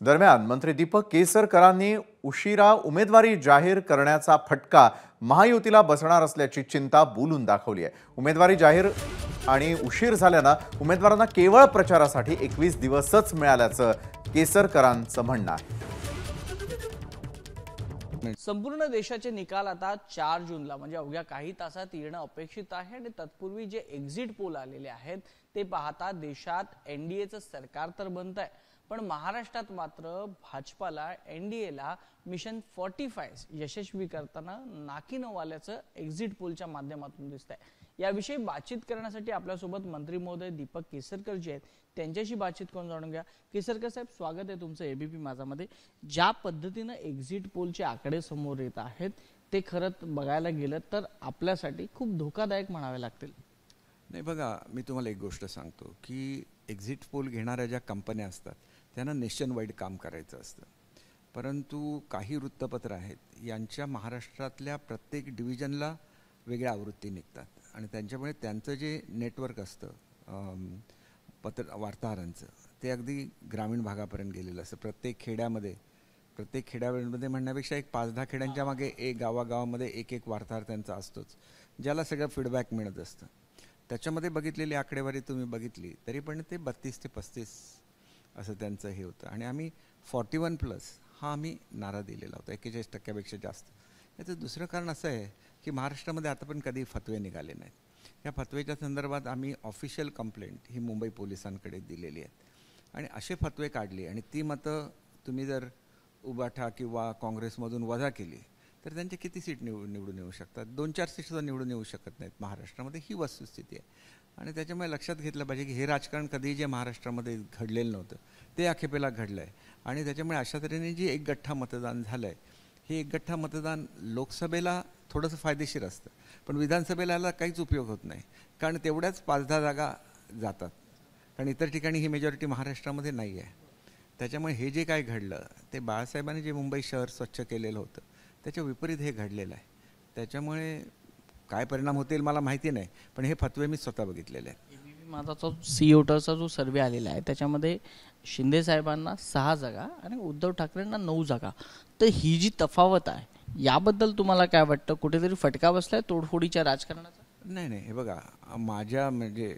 दरम्यान मंत्री दीपक केसरकरांनी उशिरा उमेदवारी जाहीर करण्याचा फटका महायुतीला बसणार असल्याची चिंता बोलून दाखवली आहे। उमेदवारी जाहीर आणि उशीर झाल्यानं उमेदवारांना केवळ प्रचारासाठी 21 दिवसच मिळाल्याचं केसरकरांचं म्हणणं आहे। संपूर्ण देशाचे निकाल आता 4 जूनला म्हणजे अवघ्या काही तासात येणं अपेक्षित आहे आणि तत्पूर्वी जे एक्झिट पोल आलेले आहेत ते पाहता देशात एनडीएचं सरकार तर बनतंय, पण महाराष्ट्रात मात्र भाजपाला एनडीएला मिशन 45 यशस्वी करताना नाकी नऊ आल्याचं एक्झिट पोलच्या माध्यमातून दिसतंय। याविषयी बातचीत करण्यासाठी आपल्यासोबत मंत्री महोदय दीपक केसरकर जे आहेत त्यांच्याशी बातचीत करून जाणून घ्या। केसरकर साहेब, स्वागत आहे तुमचं एबीपी माझामध्ये। ज्या पद्धतीनं एक्झिट पोलचे आकडे समोर येत आहेत ते खरंच बघायला गेलं तर आपल्यासाठी खूप धोकादायक म्हणावे लागतील। नाही बघा, मी तुम्हाला एक गोष्ट सांगतो की एक्झिट पोल घेणाऱ्या ज्या कंपन्या असतात त्यांना नेशन वाईड काम करायचं असतं, परंतु काही वृत्तपत्र आहेत यांच्या महाराष्ट्रातल्या प्रत्येक डिव्हिजनला वेगळ्या आवृत्ती निघतात आणि त्यांच्यामुळे त्यांचं जे नेटवर्क असतं वार्ताहरांचं ते अगदी ग्रामीण भागापर्यंत गेलेलं असतं। प्रत्येक खेड्यामध्ये म्हणण्यापेक्षा एक 5-10 खेड्यांच्या मागे एक गावागावामध्ये एक वार्ताहर त्यांचा असतोच, ज्याला सगळं फीडबॅक मिळत असतं। त्याच्यामध्ये बघितलेली आकडेवारी तुम्ही बघितली तरी पण ते 32 ते 35 असं त्यांचं हे होतं आणि आम्ही 41+ हा आम्ही नारा दिलेला होता, 41% जास्त। याचं दुसरं कारण असं आहे की महाराष्ट्रामध्ये आता पण कधी फतवे निघाले नाहीत। या फतवेच्या संदर्भात आम्ही ऑफिशियल कंप्लेंट ही मुंबई पोलिसांकडे दिलेली आहेत आणि असे फतवे काढले आणि ती मतं तुम्ही जर उबाठा किंवा काँग्रेसमधून वजा केली तर त्यांचे किती सीट निवडून येऊ शकतात? 2-4 सीट सुद्धा निवडून येऊ शकत नाहीत महाराष्ट्रामध्ये। ही वस्तुस्थिती आहे आणि त्याच्यामुळे लक्षात घेतलं पाहिजे की हे राजकारण कधीही जे महाराष्ट्रामध्ये घडलेलं नव्हतं ते अखेपेला घडलं आहे आणि त्याच्यामुळे अशा तऱ्हेने जी एक गठ्ठा मतदान झालं आहे हे एक गठ्ठा मतदान लोकसभेला थोडंसं फायदेशीर असतं, पण विधानसभेला याला काहीच उपयोग होत नाही कारण तेवढ्याच 5-10 जागा जातात, कारण इतर ठिकाणी ही मेजॉरिटी महाराष्ट्रामध्ये नाही आहे। त्याच्यामुळे हे जे काय घडलं ते बाळासाहेबांनी जे मुंबई शहर स्वच्छ केलेलं होतं त्याच्या विपरीत हे घडलेलं आहे। त्याच्यामुळे काय परिणाम होतील मला माहिती नाही, पण हे फतवे मी स्वतः बघितलेले आहेत। एबीपी माझाचा सीओटरचा जो सर्वे आलेला आहे त्याच्यामध्ये शिंदे साहेबांना 6 जागा आणि उद्धव ठाकरेंना 9 जागा, तर ही जी तफावत आहे याबद्दल तुम्हाला काय वाटतं? कुठेतरी फटका बसलाय तोडफोडीच्या राजकारणाचा? नाही, हे बघा, माझ्या म्हणजे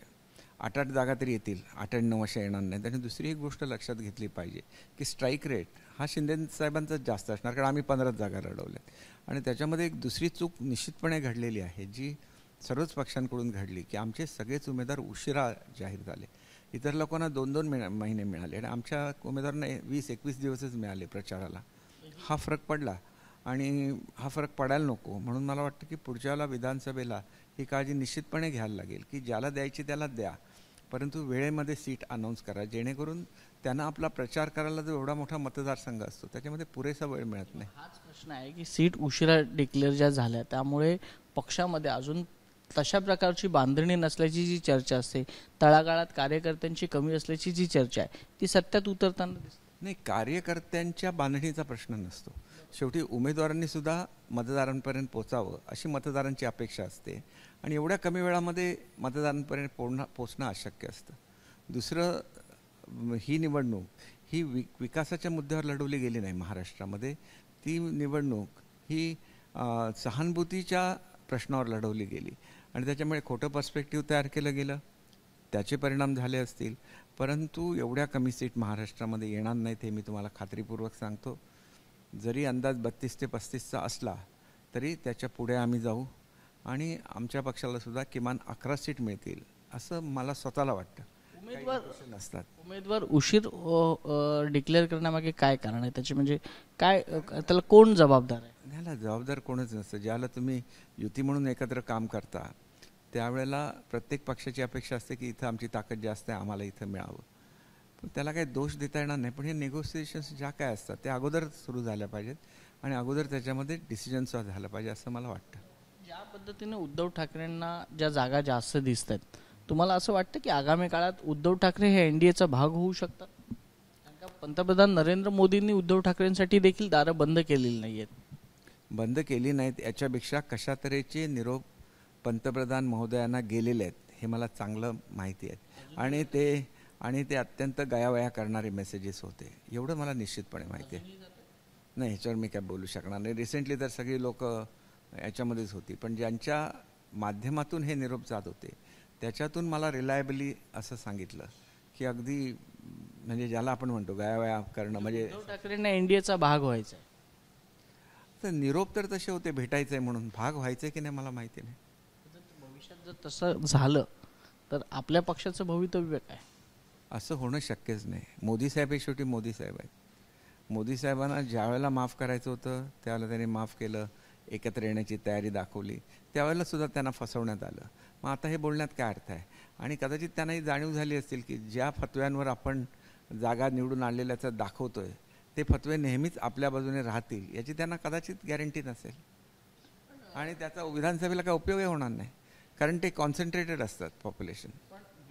8-8 जागा तरी येतील, 8-9 अशा येणार नाहीत। आणि दुसरी एक गोष्ट लक्षात घेतली पाहिजे की स्ट्राईक रेट हा शिंदे साहेबांचाच जास्त असणार, कारण आम्ही 15 जागा लढवल्यात आणि त्याच्यामध्ये एक दुसरी चूक निश्चितपणे घडलेली आहे जी सर्वच पक्षांकडून घडली की आमचे सगळेच उमेदवार उशिरा जाहीर झाले। इतर लोकांना 2-2 महिने मिळाले आणि आमच्या उमेदवारांना 20-21 दिवसच मिळाले प्रचाराला। हा फरक पडला आणि हा फरक पडायला नको म्हणून मला वाटतं की पुढच्याला विधानसभेला ही काळजी निश्चितपणे घ्यायला लागेल की ज्याला द्यायची त्याला द्या, परंतु वेळेमध्ये सीट अनाऊन्स करा, जेणेकरून त्यांना आपला प्रचार करायला जो एवढा मोठा मतदारसंघ असतो त्याच्यामध्ये पुरेसा वेळ मिळत नाही। हाच प्रश्न आहे की सीट उशिरा डिक्लेअर ज्या झाल्या त्यामुळे पक्षामध्ये अजून तशा प्रकारची बांधणी नसल्याची जी चर्चा असते, तळागाळात कार्यकर्त्यांची कमी असल्याची जी चर्चा आहे ती सत्यात उतरताना दिसते। नाही, कार्यकर्त्यांच्या बांधणीचा प्रश्न नसतो, शेवटी उमेदवारांनी सुद्धा मतदारांपर्यंत पोचावं अशी मतदारांची अपेक्षा असते आणि एवढ्या कमी वेळामध्ये मतदारांपर्यंत पोचणं अशक्य असतं। दुसरं, ही निवडणूक ही विकासाच्या मुद्द्यावर लढवली गेली नाही महाराष्ट्रामध्ये, ती निवडणूक ही सहानुभूतीच्या प्रश्नावर लढवली गेली आणि त्याच्यामुळे खोटं पर्स्पेक्टिव्ह तयार केलं गेलं, त्याचे परिणाम झाले असतील, परंतु एवढ्या कमी सीट महाराष्ट्रामध्ये येणार नाहीत हे मी तुम्हाला खात्रीपूर्वक सांगतो। जरी अंदाज 32 ते 35चा असला तरी त्याच्या पुढे आम्ही जाऊ आणि आमच्या पक्षाला सुद्धा किमान 11 सीट मिळतील असं मला स्वतःला वाटतं। उमेदवार उशीर डिक्लेअर करण्यामागे काय कारण आहे त्याचे, म्हणजे काय त्याला कोण जबाबदार आहे? ह्याला जबाबदार कोणच नसतं। ज्याला तुम्ही युती म्हणून एकत्र काम करता त्यावेळेला प्रत्येक पक्षाची अपेक्षा असते की इथं आमची ताकद जास्त आहे, आम्हाला इथं मिळावं, पण त्याला काही दोष देता येणार नाही। पण हे नेगोसिएशन्स ज्या काय असतात त्या अगोदर सुरू झाल्या पाहिजेत आणि अगोदर त्याच्यामध्ये डिसिजन्स झालं पाहिजे असं मला वाटतं। ज्या पद्धतीने उद्धव ठाकरेंना ज्या जागा जास्त दिसत आहेत, तुम्हाला असं वाटतं की आगामी काळात उद्धव ठाकरे हे एनडीएचा भाग होऊ शकतात? कारण का पंतप्रधान नरेंद्र मोदींनी उद्धव ठाकरेंसाठी देखील दारं बंद केलेली नाही आहेत। बंद केली नाहीत, याच्यापेक्षा कशा तऱ्हेचे निरोप पंतप्रधान महोदयांना गेलेले आहेत हे मला चांगलं माहिती आहे आणि ते आणि ते अत्यंत गयावया करणारे मेसेजेस होते, एवढं मला निश्चितपणे माहिती आहे. नाही, ह्याच्यावर मी काय बोलू शकणार नाही. रिसेंटली तर सगळी लोक याच्यामध्येच होती, पण ज्यांच्या माध्यमातून हे निरोप जात होते त्याच्यातून मला रिलायबली असं सांगितलं की अगदी म्हणजे ज्याला आपण म्हणतो गयावया करणं म्हणजे उद्धव ठाकरेंना एनडीएचा भाग व्हायचा आहे. तर निरोप तर तसे होते, भेटायचंय म्हणून. भाग व्हायचंय की नाही मला माहिती नाही. भविष्यात जर तसं झालं तर आपल्या पक्षाचं भवितव्य काय? असं होणं शक्यच नाही. मोदी साहेब हे शेवटी मोदी साहेब आहेत. मोदी साहेबांना ज्या वेळेला माफ करायचं होतं त्यावेळेला त्यांनी माफ केलं, एकत्र येण्याची तयारी दाखवली. त्यावेळेला सुद्धा त्यांना फसवण्यात आलं. मग आता हे बोलण्यात काय अर्थ आहे? आणि कदाचित त्यांनाही जाणीव झाली असतील की ज्या फतव्यांवर आपण जागा निवडून आणलेल्याचं दाखवतोय ते फतवे नेहमीच आपल्या बाजूने राहतील याची त्यांना कदाचित गॅरंटी नसेल, आणि त्याचा विधानसभेला काय उपयोगही होणार नाही, कारण ते कॉन्सन्ट्रेटेड असतात पॉप्युलेशन.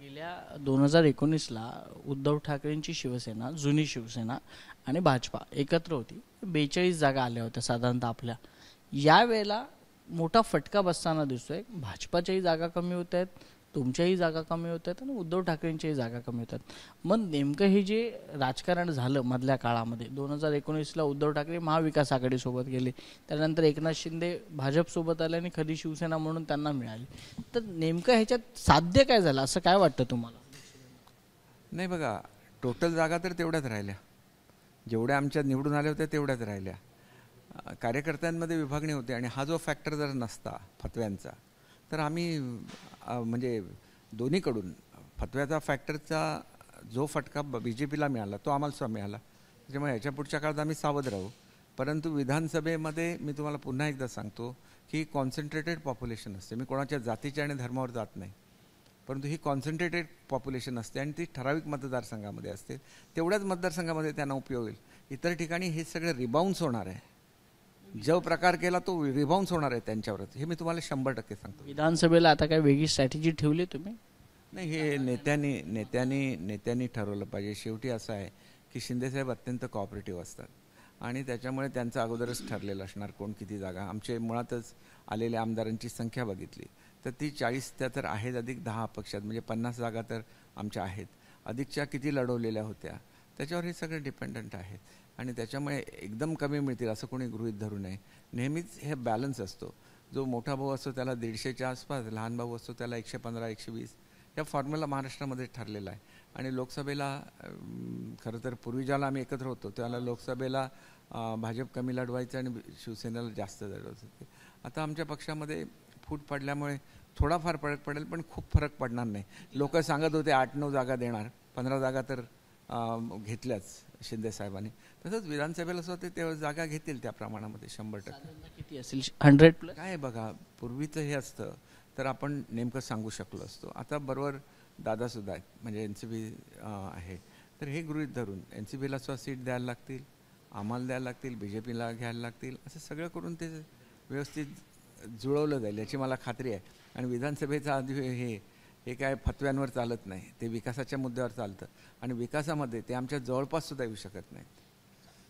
गेल्या 2019ला उद्धव ठाकरेंची शिवसेना, जुनी शिवसेना आणि भाजपा एकत्र होती. 42 जागा आल्या होत्या साधारणतः आपल्या. यावेळेला मोठा फटका बसताना दिसतोय. भाजपाच्याही जागा कमी होत आहेत, तुमच्याही जागा कमी होत आहेत आणि उद्धव ठाकरेंच्याही जागा कमी होत आहेत. मग नेमकं हे जे राजकारण झालं मधल्या काळामध्ये, 2019ला उद्धव ठाकरे महाविकास आघाडीसोबत गेले, त्यानंतर एकनाथ शिंदे भाजपसोबत आले आणि खरी शिवसेना म्हणून त्यांना मिळाली. तर नेमकं ह्याच्यात साध्य काय झालं असं काय वाटतं तुम्हाला? नाही बघा, टोटल जागा तर तेवढ्याच राहिल्या, जेवढ्या आमच्या निवडून आल्या होत्या तेवढ्याच राहिल्या. कार्यकर्त्यांमध्ये विभागणी होते, आणि हा जो फॅक्टर जर नसता फतव्यांचा तर आम्ही म्हणजे दोन्हीकडून फतव्याचा फॅक्टरचा जो फटका BJPला मिळाला तो आम्हाला सुद्धा मिळाला. त्याच्यामुळे ह्याच्या पुढच्या काळात आम्ही सावध राहू. परंतु विधानसभेमध्ये मी तुम्हाला पुन्हा एकदा सांगतो की कॉन्सन्ट्रेटेड पॉप्युलेशन असते. मी कोणाच्या जातीच्या आणि धर्मावर जात नाही, परंतु ही कॉन्सन्ट्रेटेड पॉप्युलेशन असते आणि ती ठराविक मतदारसंघामध्ये असते. तेवढ्याच मतदारसंघामध्ये त्यांना उपयोग होईल. इतर ठिकाणी हे सगळं रिबाउन्स होणार आहे. जो प्रकार केला तो रिबाउन्स होणार आहे त्यांच्यावरच, हे मी तुम्हाला 100% सांगतो. विधानसभेला आता काय वेगळी स्ट्रॅटेजी ठेवली तुम्ही? नाही, हे नेत्यांनी ठरवलं पाहिजे. शेवटी असं आहे की शिंदेसाहेब अत्यंत कॉपरेटिव्ह असतात आणि त्याच्यामुळे त्यांचं अगोदरच ठरलेलं असणार कोण किती जागा. आमचे मुळातच आलेल्या आमदारांची संख्या बघितली तर ती 40 त्या तर आहेत, अधिक 10 अपक्षात, म्हणजे 50 जागा तर आमच्या आहेत. अधिकच्या किती लढवलेल्या होत्या त्याच्यावर हे सगळे डिपेंडंट आहेत, आणि त्याच्यामुळे एकदम कमी मिळतील असं कोणी गृहीत धरू नये. नेहमीच हे बॅलन्स असतो. जो मोठा भाऊ असतो त्याला 150च्या आसपास, लहान भाऊ असतो त्याला 115, 120, या फॉर्म्युला महाराष्ट्रामध्ये ठरलेला आहे. आणि लोकसभेला खरं तर पूर्वी ज्याला आम्ही एकत्र होतो त्याला लोकसभेला भाजप कमी लढवायचं आणि शिवसेनेला जास्त लढवत होते. आता आमच्या पक्षामध्ये फूट पडल्यामुळे थोडाफार फरक पडेल, पण खूप फरक पडणार नाही. लोक सांगत होते 8-9 जागा देणार, 15 जागा तर घेतल्याच शिंदे साहेबांनी. तसंच विधानसभेला सुद्धा ते जागा घेतील त्या प्रमाणामध्ये 100%. किती असेल? 100+? काय बघा, पूर्वीचं हे असतं तर आपण नेमकं सांगू शकलो असतो. आता बरोबर दादासुद्धा आहेत, म्हणजे NCP आहे, तर हे गृहीत धरून NCPला सुद्धा सीट द्यायला लागतील, आम्हाला द्यायला लागतील, BJPला घ्यायला लागतील, असं सगळं करून ते व्यवस्थित जुळवलं जाईल याची मला खात्री आहे. आणि विधानसभेचा हे काय फतव्यांवर चालत नाही, ते विकासाच्या मुद्द्यावर चालतं, आणि विकासामध्ये ते आमच्या जवळपास सुद्धा येऊ शकत नाही.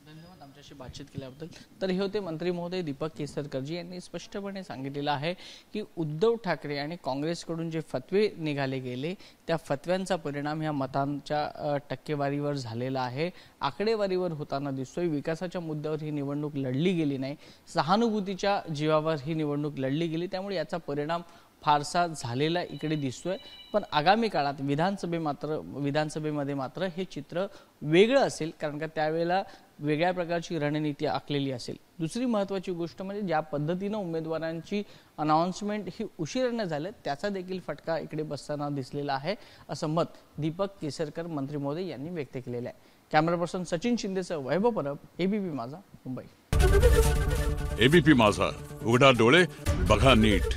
धन्यवाद आमच्याशी बातचीत केल्याबद्दल. तर हे होते मंत्री महोदय दीपक केसरकरजी. यांनी स्पष्टपणे सांगितलेलं आहे की उद्धव ठाकरे आणि काँग्रेसकडून जे फतवे निघाले गेले त्या फतव्यांचा परिणाम ह्या मतांच्या टक्केवारीवर झालेला आहे, आकडेवारीवर होताना दिसतोय. विकासाच्या मुद्द्यावर ही निवडणूक लढली गेली नाही, सहानुभूतीच्या जीवावर ही निवडणूक लढली गेली, त्यामुळे याचा परिणाम फारसा झालेला इकडे दिसतोय. पण आगामी काळात विधानसभेमध्ये मात्र हे चित्र वेगळं असेल, कारण का त्यावेळेला वेगळ्या प्रकारची रणनीती आखलेली असेल. दुसरी महत्त्वाची गोष्ट म्हणजे ज्या पद्धतीनं उमेदवारांची अनाउन्समेंट ही उशिरानं झालं त्याचा देखील फटका इकडे बसताना दिसलेला आहे, असं मत दीपक केसरकर मंत्री महोदय यांनी व्यक्त केलेलं आहे. कॅमेरा पर्सन सचिन शिंदेसह वैभव परब, ABP माझा, मुंबई. ABP माझा, उघडा डोळे बघा नीट.